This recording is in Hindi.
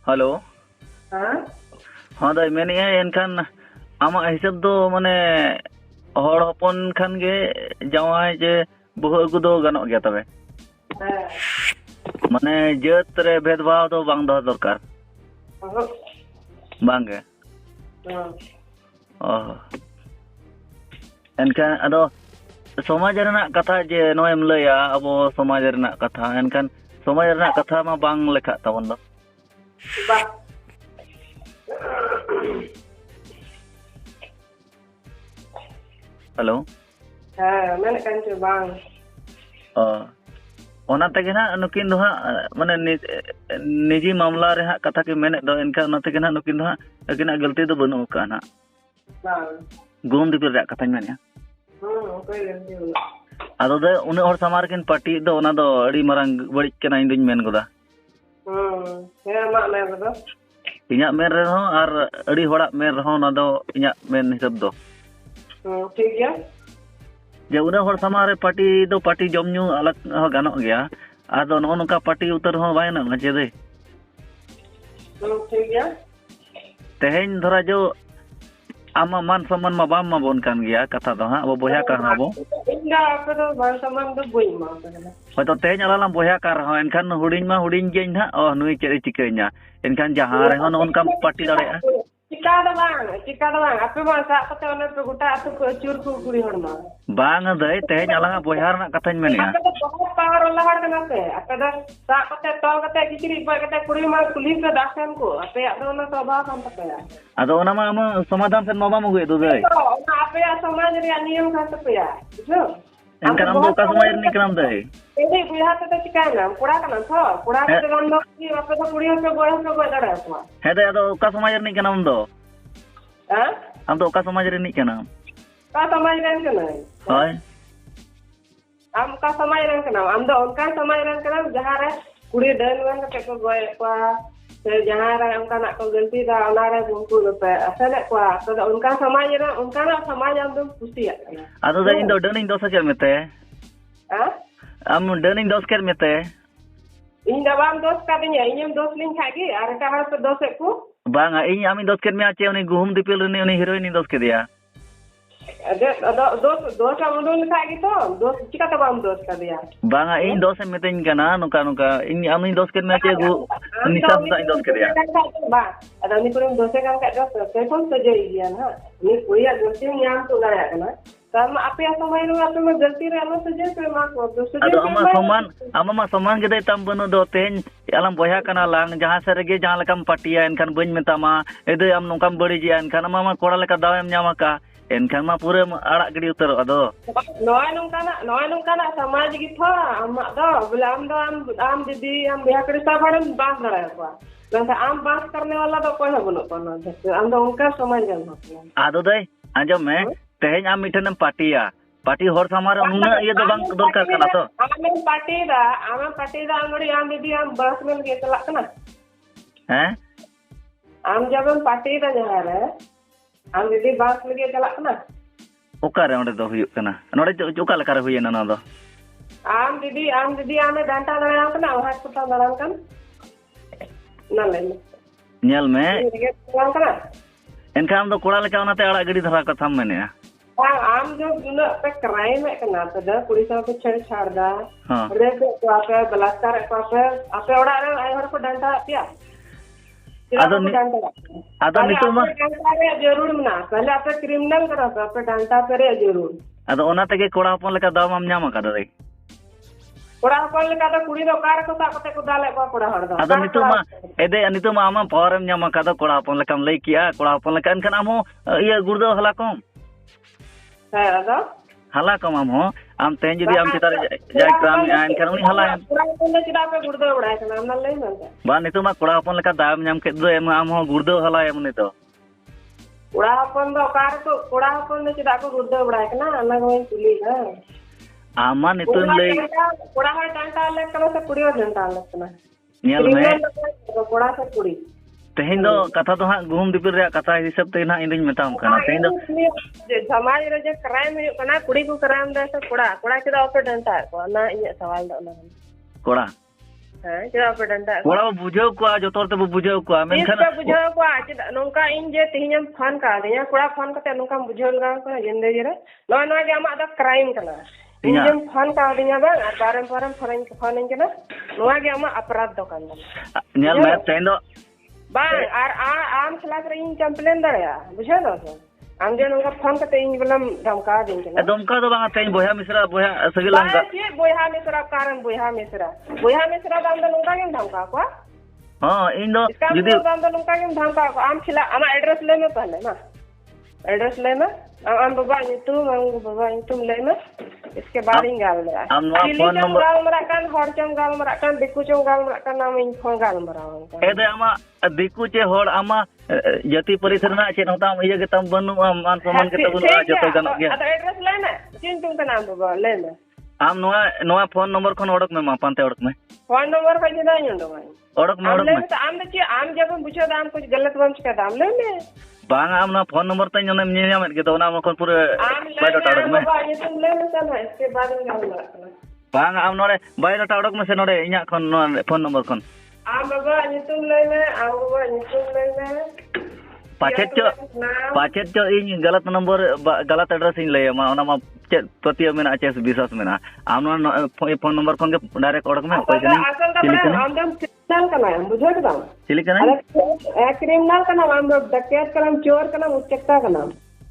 हेलो हाँ हाँ दाई मेने एनखान आमा हिसाब दो माने हर हपन खान गे जावाय जे बहु अगु दो गानोग गया तबे माने जात रे भेदभाव दो बांग दो दरकार बांगे एनखान अदो समाज रना कथा जे नोएम लया अबो समाज रना कथा एनखान समाज रना कथा मा बांग लेखा तबन दो हेलो मैंने कहा बांग ओना तगे ना नुकिन दो हा माने निजी मामला रे हा कथा के मेने दो इनका ओना तगे ना नुकिन दो हा अकिना गलती दो बनु का ना गुम दिपिल रे कथा मेने कोई गलती नहीं आदो दे उन और समार किन पार्टी दो ओना दो अड़ी मारंग बड़ी केना इन दिन मेन गोदा हे मा मे दो इnya मेन रे हो और अड़ी होड़ा मेन रे हो ना दो इnya मेन हिसाब दो ठीक है जे उन और समारे पार्टी दो पार्टी जमन्यू अलग हो गानो गया आदो नो नका पार्टी उतर हो बाय ना जे दे ठीक है तेहेन धरा जो आमा मान सम्मान मा बाम मा बोन कान गया कथा दो हा अब बोया का हाबो इंगा आपे तो मान सम्मान दो बोई मा होय तो तेहेन आलाम बोया का रहो एनखान हुडिन मा हुडिन गेन हा ओ नुई चेरे चिकैना एनखान जहां रे हो नोन काम पार्टी दाड़े चिका दो बांग आपे मा सा कते ओने पे गोटा आतु को चूर को कुड़ी हड़ मा बांग दे तेहेन आला बोया रना कथाñ मेनिया आपे तो बहुत पावर वाला हड़ कना पे आपे दा सा कते तोल कते किचरी पर कते कुड़ी मा पुलिस के दाखन को आपे आदो ओना स्वभाव काम तपया आदो ओना मा आम समाधान से माबा मगु दो दे तो आपे समाज रे नियम का तपया बुझो एनखान हम दो का समाज रे निकराम दे एदे बुया ते चिका ना कुड़ा कना थो कुड़ा के गन दो की आपे तो कुड़ी से गोय दड़ा को हे दे आदो का समाज रे निकराम दो हां हम दो का समाज रे निकना का समाज रे कना होय आम का समाज रे कना आम दो उनका समाज रे कना जहां रे कुड़ी डन वन के को गोय को से जहां रे उनका ना को गलती दा ओना रे उनको पे असले को तो उनका समाज रे उनका ना समाज हम दो खुशिया आदो दे इन दो डनिंग दोस के मेते हां आम डनिंग दोस के मेते इन दबाम दोस्त का दिया इनम दोस्त लिन खागी आर का हर पे दोस्त को बांगा इन आमी दोस के में आचे उनी गुहुम दिपिल रे उनी हीरोइन दोस के दिया अदे दोस्त हम खागी तो दोस्त चिका तबाम दोस्त का दिया बांगा इन दोस मेतेñ kana नुका नुका इन आमी दोस के में आचे गु निसाब दा दोस के दिया बा अदा नि पुरम दोस्त का दोस्त से कौन से जे दिया ना नि कोई गलती याम तो गाया ना तम आपे समय रो आपे में गलती रे आलो से जे पे मा को दोस्त अदो आमा सम्मान के दे तम बनो दो तेñ आलम बोया kana lang जहां से रे जहां लकम पाटिया एनखान बñ मेतामा एदे आम नोकम बड़ी जी एनखान आमा कोड़ा लेका दावेम ᱧᱟᱢᱟ का एनखान मा पूरे आड़ा गड़ी उतर अदो नोय नोंका ना समाज की थो आम दो बोले आम दीदी आम बिहा करे सा बड़न बात लड़ा को लंका आम बात करने वाला तो कोई बनो कोनो आम दो उनका समाज जन आदो दे आंजम में तेहेñ आम मिठनम पाटिया पार्टी हर समार उना ये दो बांग दरकार कना तो आम पार्टी दा अंगड़ी आम दीदी आम बस में के चला कना हैं आम जब पार्टी दा जहां रे आम दीदी बस में के चला कना ओकारे ओंडे दो हुयुक कना नोडे ओका लका रे हुयना ना दो आम दीदी आमे डांटा लड़ा कना वहां कुटा लड़ा कन ना ले नेल में एनखान दो कोड़ा लेका ओनाते आड़ा गड़ी धरा कथाम मेने आम जो गुना पे क्राइम है कना तो द पुलिस को छेड़छाड़ दा हां रेप को आपे बलात्कार को आपे ओड़ा रे आई हर को डांटा पिया आदो नितो मा डांटा रे जरूर मना पहले आपे क्रिमिनल करा आपे डांटा पे रे जरूर आदो ओना तके कोड़ा हपन लेका दाम आम ᱧᱟᱢ का दे कोड़ा हपन लेका तो कुड़ी दो कार को सा कते को दाले को कोड़ा हर दो आदो नितो मा आमा पावरम ᱧᱟᱢ का दो कोड़ा हपन लेकाम लई किया कोड़ा हपन लेका एनखान आम ये गुर्दो हला कम है आदो हला कम आम तेñ जदी आम चितार जाय काम एनखान उनी हला कोड़ा हपन ले चिदा पे गुर्दो उड़ाय कना हम लई मनता बा नितो मा कोड़ा हपन लेका दाम ᱧᱟᱢ के दो एम आम हो गुर्दो हला एम नितो कोड़ा हपन दो कार को कोड़ा हपन ले चिदा को गुर्दो उड़ाय कना अलग होई पुली है आमा नितो लई कोड़ा हर डांटा ले कना से कुड़ियो डांटा ले कना नेल में कोड़ा से कुड़ी तेहेñ दो कथा तो हां गुहुम दिपिल रे कथा हिसाब ते ना इंदिन मेताम कना तेहेñ दो समाज रे जे क्राइम हुई कना कुड़ी को क्राइम दे से कोड़ा चिदा ओपे डांटा को ना इन सवाल दो ना कोड़ा हाँ चला पे डंडा कोड़ा बुझाव को जोतर ते बुझाव को तीस पे बुझाव को चेदा नोंका इन जे तिहिញफोन का दिया कोड़ा फोन कते नोंका बुझाव लगा को जिंदगी रे नोय नोय गे आमा दा क्राइम कना इन जे फोन का दिया बा बारम बारम फोन इन कना नोय गे आमा अपराध दो kan nyal me tendo bang ar am खिलाफ रे इन कंप्लेन दड़या बुझे दो आम जे नोंका फोन कते इन बलम धमका दिन कना दमका दो बांगा तेन बोया मिश्रा बोया सगिलांग का ये बोया मिश्रा कारण बोया मिश्रा दाम दो नोंका के धमका को हां इन दो यदि दाम दो नोंका के धमका को आम खिला आमा एड्रेस ले में पहले ना एड्रेस ले में आम बाबा तुम ले में इसके बाद इन गाल में आम नो फोन नंबर गाल मरा कान हर चम गाल मरा कान दिकु चम गाल मरा कान नाम इन फोन गाल मरा एदे आमा दिकु चे होड़ आमा जति परिसरना चे नताम इये के तम बनु मान प्रमाण के तबु जतो गनो गया अदा एड्रेस ले ना चिन तुम का नाम बाबा ले में आम नोआ फोन नंबर खन ओडक में मा पांते ओडक में फोन नंबर का जिदा इन दो ओडक में आम चे आम जब बुझो दाम कुछ गलत बम का दाम ले ले बांग आम ना फोन नंबर तई नने ᱧᱮᱧᱟᱢᱮᱫ ᱜᱮ ᱛᱚ ᱚᱱᱟ ᱢᱟ ᱠᱷᱚᱱ ᱯᱩᱨᱟᱹ ᱵᱟᱭᱳᱰᱟᱴᱟ ᱚᱰᱚᱠ ᱢᱮ बाबा ये तुम ले ले चल इसके बाद इन गाल मरा बांग आम नोरे बायोडाटा ऑडक में से नोरे इᱧᱟᱜ खन नो फोन नंबर खन आम बाबा ये तुम ले ले आम बाबा ये तुम ले ले पाचेत चो इन गलत नंबर गलत एड्रेस इन लय मा ओना मा चे प्रतिय मेना चे विश्वास मेना आम नो फोन नंबर खन के डायरेक्ट ऑडक में कोई कनी आम दम क्रिमिनल कना बुझो के दाम चिली कना क्रिमिनल कना आम डकैत कना चोर कना उच्चकता कना